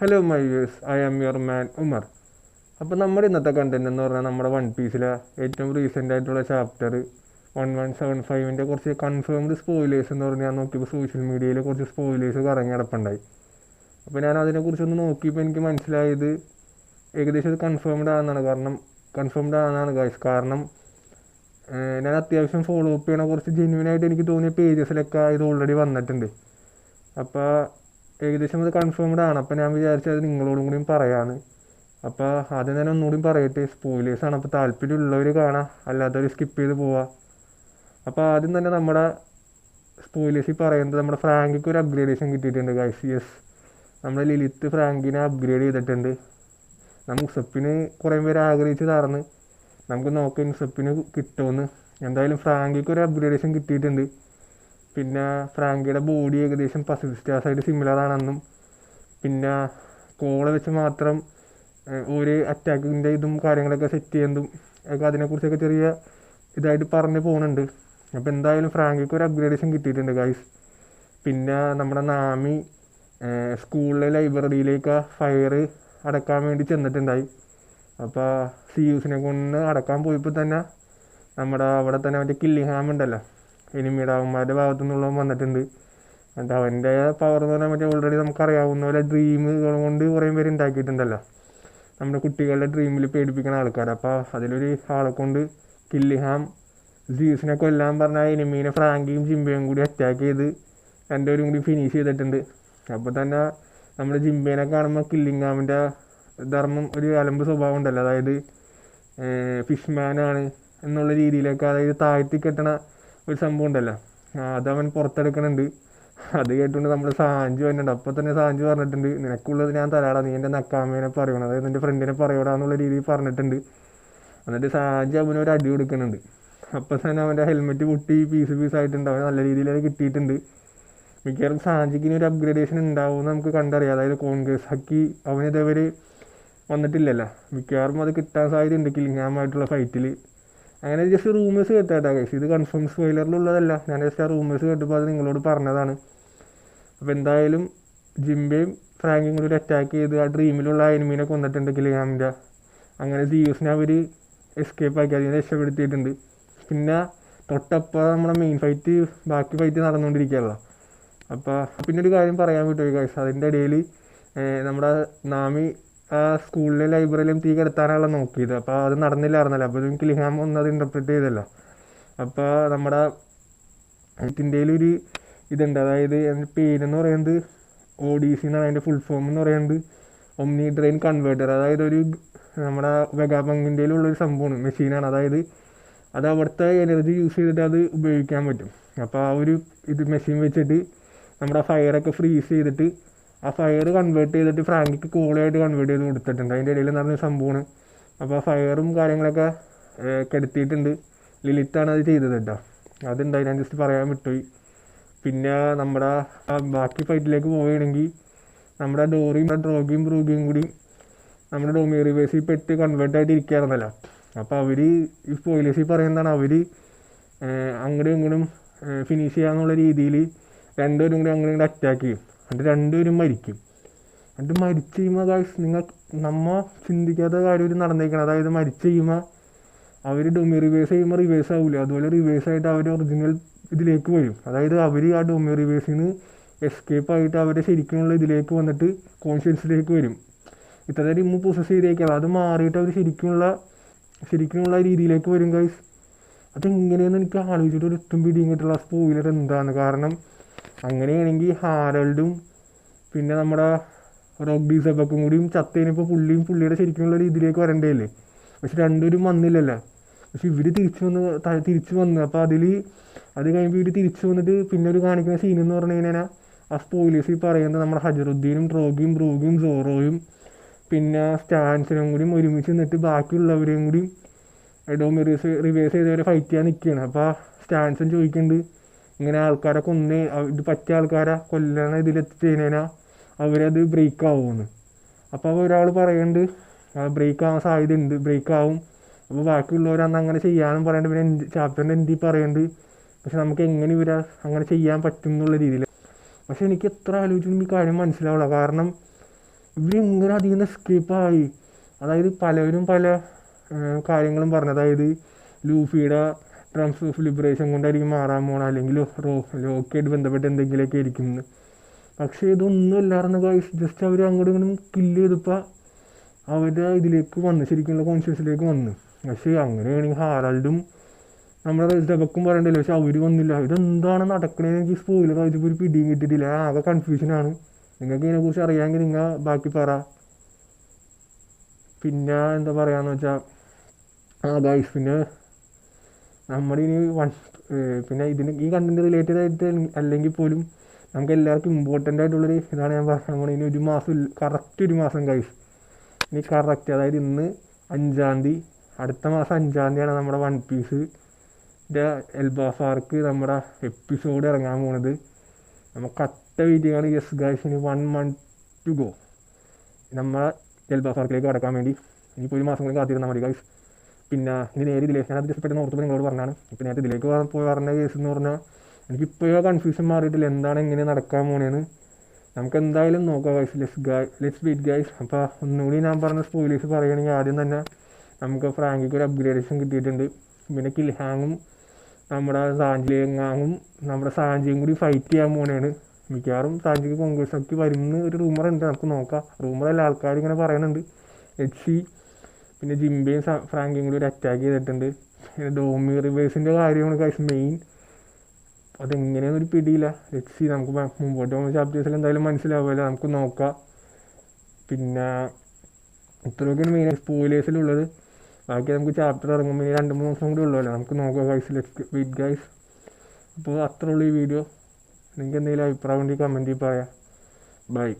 Hello my views, I am your man Umar. അപ്പോൾ നമ്മുടെ ഇന്നത്തെ കണ്ടന്റ് എന്ന് പറഞ്ഞാൽ നമ്മുടെ വൺ പീസിലെ ഏറ്റവും റീസെൻ്റ് ആയിട്ടുള്ള ചാപ്റ്റർ 1175 കുറച്ച് കൺഫേംഡ് സ്പോയിലേഴ്സ് എന്ന് പറഞ്ഞാൽ ഞാൻ നോക്കിയപ്പോൾ സോഷ്യൽ മീഡിയയിൽ കുറച്ച് സ്പോയിലേഴ്സ് കറങ്ങി കിടപ്പുണ്ടായി. അപ്പോൾ ഞാൻ അതിനെക്കുറിച്ചൊന്ന് നോക്കിയപ്പോൾ എനിക്ക് മനസ്സിലായത് ഏകദേശം ഇത് കൺഫേംഡ് ആണെന്നാണ് ഗൈസ്. കാരണം ഞാൻ അത്യാവശ്യം ഫോളോ അപ്പ് ചെയ്യണ കുറച്ച് ജെന്യൂനായിട്ട് എനിക്ക് തോന്നിയ പേജസിലൊക്കെ ഇത് ഓൾറെഡി വന്നിട്ടുണ്ട്. അപ്പോൾ ഏകദേശം അത് കൺഫേംഡ് ആണ്. അപ്പോൾ ഞാൻ വിചാരിച്ചത് നിങ്ങളോടും കൂടിയും പറയാമെന്ന്. അപ്പോൾ ആദ്യം തന്നെ ഒന്നുകൂടിയും പറയട്ടെ, സ്പോയിലേഴ്സാണ്. അപ്പോൾ താല്പര്യമുള്ളവർ കാണാം, അല്ലാത്തവർ സ്കിപ്പ് ചെയ്ത് പോവാം. അപ്പോൾ ആദ്യം തന്നെ നമ്മുടെ സ്പോയിലേഴ്സിൽ പറയുന്നത് നമ്മുടെ ഫ്രാങ്കിക്ക് ഒരു അപ്ഗ്രേഡേഷൻ കിട്ടിയിട്ടുണ്ട് ഗൈസ്. യെസ്, നമ്മുടെ ലിലിത്ത് ഫ്രാങ്കിനെ അപ്ഗ്രേഡ് ചെയ്തിട്ടുണ്ട്. നമ്മൾ ഉസപ്പിന് കുറേ പേര് ആഗ്രഹിച്ച് തറന്ന് നമുക്ക് നോക്കാം ഉസപ്പിന് കിട്ടുമെന്ന്. എന്തായാലും ഫ്രാങ്കിക്ക് ഒരു അപ്ഗ്രേഡേഷൻ കിട്ടിയിട്ടുണ്ട്. പിന്നെ ഫ്രാങ്കിയുടെ ബോഡി ഏകദേശം പസിഫിക് സ്റ്റാർസായിട്ട് സിമിലർ ആണെന്നും പിന്നെ കോള വെച്ച് മാത്രം ഒരു അറ്റാക്കിൻ്റെ ഇതും കാര്യങ്ങളൊക്കെ സെറ്റ് ചെയ്യുന്നതും ഒക്കെ അതിനെക്കുറിച്ചൊക്കെ ചെറിയ ഇതായിട്ട് പറഞ്ഞു പോകുന്നുണ്ട്. അപ്പോൾ എന്തായാലും ഫ്രാങ്കിക്ക് ഒരു അപ്ഗ്രേഡേഷൻ കിട്ടിയിട്ടുണ്ട് ഗൈസ്. പിന്നെ നമ്മുടെ നാമി സ്കൂളിലെ ലൈബ്രറിയിലേക്ക് ഫയർ അടക്കാൻ വേണ്ടി ചെന്നിട്ടുണ്ടായി. അപ്പോൾ സിയൂസിനെ കൊണ്ട് അടക്കാൻ പോയപ്പോൾ തന്നെ നമ്മുടെ അവിടെ തന്നെ മറ്റേ കില്ലിംഗ് ഹാം ഉണ്ടല്ലോ, എനിമിയുടെ അവന്മാരുടെ ഭാഗത്തു നിന്നുള്ളവൻ വന്നിട്ടുണ്ട്. എന്നിട്ട് അവൻ്റെ പവർ എന്ന് പറഞ്ഞാൽ മറ്റേ ഓൾറെഡി നമുക്കറിയാവുന്ന പോലെ ഡ്രീമുകൾ കൊണ്ട് കുറേ പേര് ഉണ്ടാക്കിയിട്ടുണ്ടല്ലോ, നമ്മുടെ കുട്ടികളുടെ ഡ്രീമിൽ പേടിപ്പിക്കുന്ന ആൾക്കാർ. അപ്പോൾ അതിലൊരു ആളെ കൊണ്ട് കില്ലിഹാം ജീവസിനെ കൊല്ലാൻ പറഞ്ഞ എനിമീനെ ഫ്രാങ്കിയും ജിംബയും കൂടി അറ്റാക്ക് ചെയ്ത് രണ്ടുപേരും കൂടി ഫിനിഷ് ചെയ്തിട്ടുണ്ട്. അപ്പോൾ തന്നെ നമ്മുടെ ജിംബേനെ കാണുമ്പോൾ കില്ലിംഗാമിൻ്റെ ധർമ്മം ഒരു അലമ്പ് സ്വഭാവം ഉണ്ടല്ലോ, അതായത് ഫിഷ്മാനാണ് എന്നുള്ള രീതിയിലൊക്കെ, അതായത് താഴ്ത്തി കെട്ടണ ഒരു സംഭവം ഉണ്ടല്ലോ, അതവൻ പുറത്തെടുക്കണുണ്ട്. അത് കേട്ടുകൊണ്ട് നമ്മുടെ സാഞ്ചു വന്നിട്ടുണ്ട്. അപ്പോൾ തന്നെ സാഞ്ചു പറഞ്ഞിട്ടുണ്ട്, നിനക്കുള്ളത് ഞാൻ തരാടാ, നീ എൻ്റെ നക്കാമേനെ പറയണം, അതായത് എൻ്റെ ഫ്രണ്ടിനെ പറയടാന്നുള്ള രീതിയിൽ പറഞ്ഞിട്ടുണ്ട്. എന്നിട്ട് സാഞ്ചു അവനൊരു അടി കൊടുക്കുന്നുണ്ട്. അപ്പോൾ തന്നെ അവൻ്റെ ഹെൽമെറ്റ് പൊട്ടി പീസായിട്ടുണ്ട്. അവന് നല്ല രീതിയിൽ അത് കിട്ടിയിട്ടുണ്ട്. മിക്കവാറും സാഞ്ചിക്കിന് ഒരു അപ്ഗ്രേഡേഷൻ ഉണ്ടാവുമെന്ന് നമുക്ക് കണ്ടറിയാം. അതായത് കോൺഗ്രസ് ഹക്കി അവനിതേവരെ വന്നിട്ടില്ലല്ലോ, മിക്കവാറും അത് കിട്ടാൻ സാധ്യതയുണ്ട് കില്ലിംഗാമായിട്ടുള്ള ഫൈറ്റിൽ. അങ്ങനെ ജസ്റ്റ് റൂമേഴ്സ് കേട്ടാ ഗൈസ്, ഇത് കൺഫേം സ്പോയിലറിലുള്ളതല്ല, ഞാൻ ജസ്റ്റ് ആ റൂമേഴ്സ് കേട്ടപ്പോൾ അത് നിങ്ങളോട് പറഞ്ഞതാണ്. അപ്പോൾ എന്തായാലും ജിംബയും ഫ്രാങ്കും കൂടി ഒരു അറ്റാക്ക് ചെയ്ത് ആ ഡ്രീമിലുള്ള എനിമീനെ കൊന്നിട്ടുണ്ട് കില്ലിംഗാമിൻ്റെ. അങ്ങനെ സിയൂസിനെ അവർ എസ്കേപ്പ് ആക്കി, അതിനെ രക്ഷപ്പെടുത്തിയിട്ടുണ്ട്. പിന്നെ തൊട്ടപ്പോൾ നമ്മുടെ മെയിൻ ഫൈറ്റ് ബാക്കി ഫൈറ്റ് നടന്നുകൊണ്ടിരിക്കുകയല്ലോ. അപ്പോൾ പിന്നെ ഒരു കാര്യം പറയാൻ വിട്ടുപോയി ഗൈസ്, അതിൻ്റെ ഇടയിൽ നമ്മുടെ നാമി ആ സ്കൂളിലെ ലൈബ്രറിയിലും തീ കെടുത്താനാണല്ലോ നോക്കിയത്. അപ്പോൾ അത് നടന്നില്ലായിരുന്നല്ലോ. അപ്പോൾ കില്ലിംഗാം ഒന്നത് ഇൻ്റർപ്രിറ്റ് ചെയ്തല്ലോ. അപ്പോൾ നമ്മുടെ ഇതിൻ്റെയിലൊരു ഇതുണ്ട്, അതായത് അതിൻ്റെ പേരെന്ന് പറയുന്നത് ODC എന്നാണ്. അതിൻ്റെ ഫുൾ ഫോം എന്ന് പറയുന്നത് ഒമ്നി ഡ്രെയിൻ കൺവേർട്ടർ. അതായത് ഒരു നമ്മുടെ വെഗാബങ്കിൻ്റെയിലുള്ളൊരു സംഭവമാണ്, മെഷീനാണ്. അതായത് അത് അവിടുത്തെ എനർജി യൂസ് ചെയ്തിട്ട് അത് ഉപയോഗിക്കാൻ പറ്റും. അപ്പോൾ ആ ഒരു മെഷീൻ വെച്ചിട്ട് നമ്മുടെ ഫയറൊക്കെ ഫ്രീസ് ചെയ്തിട്ട് ആ ഫയർ കൺവേർട്ട് ചെയ്തിട്ട് ഫ്രാങ്കിക്ക് കോളായിട്ട് കൺവേർട്ട് ചെയ്ത് കൊടുത്തിട്ടുണ്ട്. അതിൻ്റെ ഇടയിൽ നടന്ന സംഭവമാണ്. അപ്പോൾ ആ ഫയറും കാര്യങ്ങളൊക്കെ കെടുത്തിയിട്ടുണ്ട്. ലിലിത്താണ് അത് ചെയ്തത് കേട്ടോ. അതുണ്ടായി, ഞാൻ ജസ്റ്റ് പറയാൻ വിട്ടുപോയി. പിന്നെ നമ്മുടെ ബാക്കി ഫൈറ്റിലേക്ക് പോവുകയാണെങ്കിൽ നമ്മുടെ ഡ്രോഗിയും ബ്രൂഗിയും കൂടി നമ്മുടെ ഡോമി റിവേഴ്സിൽ പെട്ട് കൺവേർട്ടായിട്ട് ഇരിക്കുകയായിരുന്നല്ലോ. അപ്പോൾ അവർ ഈ സ്പോയിലേഴ്സിൽ പറയുന്നതാണ്, അവർ അങ്ങോട്ടും ഇങ്ങോട്ടും ഫിനിഷ് ചെയ്യാന്നുള്ള രീതിയിൽ രണ്ടുപേരും കൂടി അങ്ങോട്ടും അറ്റാക്ക് ചെയ്യും. എന്നിട്ട് രണ്ടുപേരും മരിക്കും. എന്നിട്ട് മരിച്ച് കഴിയുമ്പോൾ നമ്മൾ ചിന്തിക്കാത്ത കാര്യം ഒരു നടന്നേക്കണം. അതായത് മരിച്ച് കഴിയുമ്പോൾ അവർ ഡൊമി റിവേഴ്സ് ചെയ്യുമ്പോൾ റിവേഴ്സ് ആവില്ല, അതുപോലെ റിവേഴ്സായിട്ട് അവർ ഒറിജിനൽ ഇതിലേക്ക് വരും. അതായത് അവർ ആ ഡൊമി റിവേഴ്സിൽ നിന്ന് എസ്കേപ്പ് ആയിട്ട് അവരുടെ ശരിക്കുമുള്ള ഇതിലേക്ക് വന്നിട്ട് കോൺഷ്യൻസിലേക്ക് വരും. ഇത്ര നേരം ഇമ്മ പ്രോസസ്സ് ചെയ്തേക്കാം, അത് മാറിയിട്ട് അവർ ശരിക്കുമുള്ള രീതിയിലേക്ക് വരും ഗൈസ്. അതെങ്ങനെയെന്ന് എനിക്ക് ആലോചിച്ചിട്ട് ഒരു ഒട്ടും പിടിയും കിട്ടുള്ള സ്പോയിലർ എന്താണ്. കാരണം അങ്ങനെയാണെങ്കിൽ ഹാരൽഡും പിന്നെ നമ്മുടെ റോക്ക് ഡീസബക്കും കൂടിയും ചത്തേനിപ്പോൾ പുള്ളിയുടെ ശരിക്കുമുള്ള രീതിയിലേക്ക് വരണ്ടേല്ലേ. പക്ഷെ രണ്ടുപേരും വന്നില്ലല്ലോ. പക്ഷെ ഇവർ തിരിച്ചു വന്നു. അപ്പോൾ അത് കഴിയുമ്പോൾ ഇവർ തിരിച്ചു വന്നിട്ട് പിന്നെ ഒരു കാണിക്കുന്ന സീനെന്ന് പറഞ്ഞു കഴിഞ്ഞാൽ ആ സ്പോയിലേഴ്സിൽ പറയുന്നത് നമ്മുടെ ഹജറുദ്ദീനും ബ്രൂഗിയും സോറോയും പിന്നെ സ്റ്റാൻസിനും കൂടിയും ഒരുമിച്ച് നിന്നിട്ട് ബാക്കിയുള്ളവരെയും കൂടിയും ഡോമി റിവേഴ്സ് ചെയ്തവരെ ഫൈറ്റ് ചെയ്യാൻ നിൽക്കുകയാണ്. അപ്പോൾ സ്റ്റാൻസൻ ചോദിക്കുന്നുണ്ട്, ഇങ്ങനെ ആൾക്കാരെ ഇത് പറ്റിയ ആൾക്കാരെ കൊല്ലണ ഇതിലെത്തി കഴിഞ്ഞാൽ അവരത് ബ്രേക്ക് ആവുമെന്ന്. അപ്പോൾ ഒരാൾ പറയുന്നുണ്ട് ബ്രേക്ക് ആവാൻ സാധ്യതയുണ്ട്, ബ്രേക്ക് ആവും. അപ്പോൾ ബാക്കിയുള്ളവരന്ന് അങ്ങനെ ചെയ്യാനും പറയുന്നുണ്ട്. പിന്നെ ചാപ്റ്ററിൻ്റെ എന്തി പറയുന്നുണ്ട്, പക്ഷെ നമുക്ക് എങ്ങനെ ഇവരെ അങ്ങനെ ചെയ്യാൻ പറ്റും എന്നുള്ള രീതിയിൽ. പക്ഷെ എനിക്ക് എത്ര ആലോചിച്ചും ഈ കാര്യം മനസ്സിലാവില്ല. കാരണം ഇവരിങ്ങനെ അതിൽ നിന്ന് എസ്കേപ്പായി. അതായത് പലവരും പല കാര്യങ്ങളും പറഞ്ഞു. അതായത് ലൂഫിയുടെ ഡ്രംസ് ഓഫ് ലിബറേഷൻ കൊണ്ടായിരിക്കും മാറാൻ പോകണം, അല്ലെങ്കിൽ ലോക്കായിട്ട് ബന്ധപ്പെട്ട് എന്തെങ്കിലുമൊക്കെ ആയിരിക്കും എന്ന്. പക്ഷേ ഇതൊന്നും ഇല്ലായിരുന്നു ഗൈസ്. ജസ്റ്റ് അവർ അങ്ങോട്ടും ഇങ്ങോട്ടും കില്ല് ചെയ്തപ്പോൾ അവരുടെ ഇതിലേക്ക് വന്ന്, ശരിക്കുള്ള കോൺഷ്യസിലേക്ക് വന്ന്. പക്ഷേ അങ്ങനെയാണെങ്കിൽ ഹാരൽഡും നമ്മുടെ ഡബക്കും പറയണ്ടല്ലോ, പക്ഷെ അവർ വന്നില്ല. ഇതെന്താണ് നടക്കണേന്ന് എനിക്ക് സ്പോയിലർ ആയിട്ട് ഒരു പിടിയും കിട്ടിയിട്ടില്ല. ആകെ കൺഫ്യൂഷനാണ്. നിങ്ങൾക്ക് ഇതിനെക്കുറിച്ച് അറിയാമെങ്കിൽ നിങ്ങൾ ബാക്കി പറ. പിന്നെ എന്താ പറയാന്ന് വെച്ചാൽ ഗൈസ്, പിന്നെ നമ്മുടെ ഇനി പിന്നെ ഈ കണ്ടന്റ് റിലേറ്റഡ് ആയിട്ട് അല്ലെങ്കിൽ പോലും നമുക്ക് എല്ലാവർക്കും ഇമ്പോർട്ടൻ്റ് ആയിട്ടുള്ളൊരു ഇതാണ് ഞാൻ പറയാൻ പോണത്. ഇനി കറക്റ്റ് ഒരു മാസം ഗൈസ്. ഇനി കറക്റ്റ്, അതായത് ഇന്ന് 5-ാം തീയതി, അടുത്ത മാസം 5-ാം തീയതിയാണ് നമ്മുടെ വൺ പീസിൻ്റെ എൽബാഫാർക്ക് നമ്മുടെ എപ്പിസോഡ് ഇറങ്ങാൻ പോണത്. നമ്മൾ കട്ട വെയിറ്റിംഗ് ആണ്. യെസ് ഗൈസ്, ഇനി 1 month to go നമ്മളെ എൽബാഫാർക്കിലേക്ക് കടക്കാൻ വേണ്ടി. ഇനിയിപ്പോൾ ഒരു മാസം കൂടി കാത്തിരുന്നാൽ മതി ഗൈസ്. പിന്നെ ഇനി നേരെ ഇതിലേക്ക്, ഞാനത് ജസ്റ്റ് പെട്ടെന്ന് ഓർത്തപ്പോൾ നിങ്ങളോട് പറഞ്ഞാണ്. ഇപ്പം നേരത്തെ ഇതിലേക്ക് പോയി പറഞ്ഞ കേസ് എന്ന് പറഞ്ഞാൽ എനിക്കിപ്പോഴോ കൺഫ്യൂഷൻ മാറിയിട്ടില്ല എന്താണ് എങ്ങനെ നടക്കാൻ പോണേന്ന്. നമുക്ക് എന്തായാലും നോക്കാം ഗൈസ്. Let's wait guys. അപ്പോൾ ഒന്നുകൂടി ഞാൻ പറഞ്ഞ സ്പോയിലേഴ്സ് പറയുകയാണെങ്കിൽ, ആദ്യം തന്നെ നമുക്ക് ഫ്രാങ്കിക്ക് ഒരു അപ്ഗ്രേഡേഷൻ കിട്ടിയിട്ടുണ്ട്. പിന്നെ കിൽഹാങ്ങും നമ്മുടെ സാഞ്ചിലേങ്ങാങ്ങും നമ്മുടെ സാഞ്ചിയും കൂടി ഫൈറ്റ് ചെയ്യാൻ പോണേണ്. മിക്കവാറും സാഞ്ചിക്ക് കോൺഗ്രസ്സൊക്കെ വരുന്ന ഒരു റൂമറുണ്ട്. നമുക്ക് നോക്കാം. റൂമറല്ല, ആൾക്കാർ ഇങ്ങനെ പറയുന്നുണ്ട്. എച്ച് പിന്നെ ജിംബയും ഫ്രാങ്കിയും കൂടി ഒരു അറ്റാക്ക് ചെയ്തിട്ടുണ്ട്. പിന്നെ ഡോമി റിവേഴ്സിൻ്റെ കാര്യമാണ് ഗൈസ് മെയിൻ. അതെങ്ങനെയാണെന്നൊരു പിടിയില്ല. ലെറ്റ്സ് നമുക്ക് മുമ്പോട്ട് പോകുന്ന ചാപ്റ്റേഴ്സിൽ എന്തായാലും മനസ്സിലാവുമല്ലോ, നമുക്ക് നോക്കാം. പിന്നെ ഇത്രയൊക്കെയാണ് മെയിൻ സ്പോയിലേഴ്സിലുള്ളത്. ബാക്കി നമുക്ക് ചാപ്റ്റർ ഇറങ്ങുമ്പോൾ 2-3 ദിവസം കൂടി ഉള്ളൂല്ലോ, നമുക്ക് നോക്കാം ഗൈസ്. Let's wait guys. അപ്പോൾ അത്രേ ഉള്ളൂ ഈ വീഡിയോ. നിങ്ങൾക്ക് എന്തെങ്കിലും അഭിപ്രായം ഉണ്ടെങ്കിൽ കമൻറ്റിൽ പറയാം. ബൈ.